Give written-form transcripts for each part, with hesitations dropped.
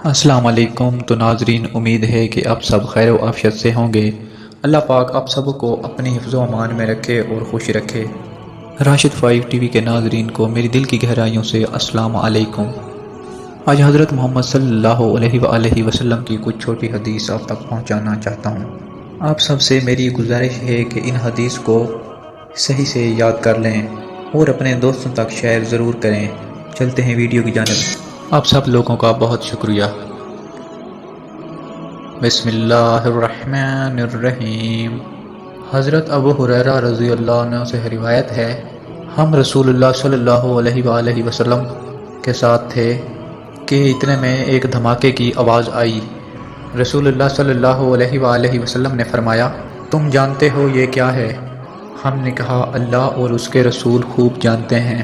السلام علیکم۔ تو ناظرین، امید ہے کہ آپ سب خیر و عافیت سے ہوں گے۔ اللہ پاک آپ سب کو اپنی حفظ و امان میں رکھے اور خوش رکھے۔ راشد 5 ٹی وی کے ناظرین کو میری دل کی گہرائیوں سے السلام علیکم۔ آج حضرت محمد صلی اللہ علیہ وآلہ وسلم کی کچھ چھوٹی حدیث آپ تک پہنچانا چاہتا ہوں۔ آپ سب سے میری گزارش ہے کہ ان حدیث کو صحیح سے یاد کر لیں اور اپنے دوستوں تک شیئر ضرور کریں۔ چلتے ہیں ویڈیو کی جانب۔ آپ سب لوگوں کا بہت شکریہ۔ بسم اللہ الرحمن الرحیم۔ حضرت ابو ہریرہ رضی اللہ عنہ سے روایت ہے، ہم رسول اللہ صلی اللہ علیہ وآلہ وسلم کے ساتھ تھے کہ اتنے میں ایک دھماکے کی آواز آئی۔ رسول اللہ صلی اللہ علیہ وآلہ وسلم نے فرمایا، تم جانتے ہو یہ کیا ہے؟ ہم نے کہا، اللہ اور اس کے رسول خوب جانتے ہیں۔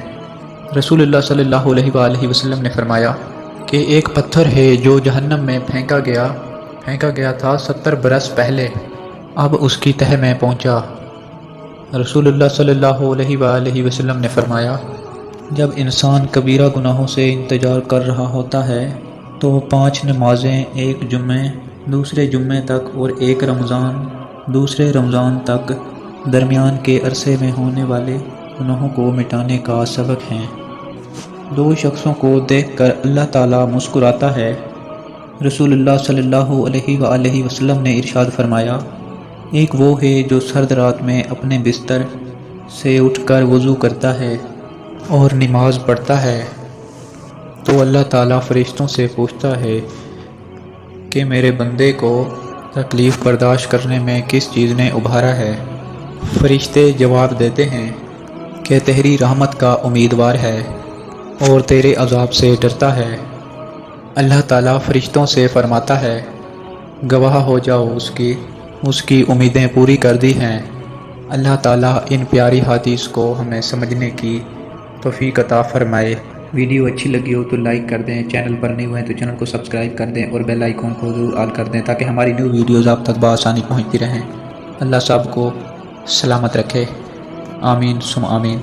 رسول اللہ صلی اللہ علیہ وآلہ وسلم نے فرمایا کہ ایک پتھر ہے جو جہنم میں پھینکا گیا تھا 70 برس پہلے، اب اس کی تہہ میں پہنچا۔ رسول اللہ صلی اللہ علیہ وآلہ وسلم نے فرمایا، جب انسان کبیرہ گناہوں سے انتظار کر رہا ہوتا ہے تو 5 نمازیں، ایک جمعے دوسرے جمعے تک اور ایک رمضان دوسرے رمضان تک، درمیان کے عرصے میں ہونے والے گناہوں کو مٹانے کا سبب ہیں۔ 2 شخصوں کو دیکھ کر اللہ تعالیٰ مسکراتا ہے۔ رسول اللہ صلی اللہ علیہ وآلہ وسلم نے ارشاد فرمایا، ایک وہ ہے جو سرد رات میں اپنے بستر سے اٹھ کر وضو کرتا ہے اور نماز پڑھتا ہے تو اللہ تعالیٰ فرشتوں سے پوچھتا ہے کہ میرے بندے کو تکلیف برداشت کرنے میں کس چیز نے ابھارا ہے؟ فرشتے جواب دیتے ہیں کہ تیری رحمت کا امیدوار ہے اور تیرے عذاب سے ڈرتا ہے۔ اللہ تعالیٰ فرشتوں سے فرماتا ہے، گواہ ہو جاؤ، اس کی امیدیں پوری کر دی ہیں۔ اللہ تعالیٰ ان پیاری حدیث کو ہمیں سمجھنے کی توفیق عطا فرمائے۔ ویڈیو اچھی لگی ہو تو لائک کر دیں، چینل پر نہیں ہوئے تو چینل کو سبسکرائب کر دیں اور بیل آئیکن کو ضرور آل کر دیں تاکہ ہماری نیو ویڈیوز آپ تک بآسانی پہنچتی رہیں۔ اللہ سب کو سلامت رکھے، آمین ثم آمین۔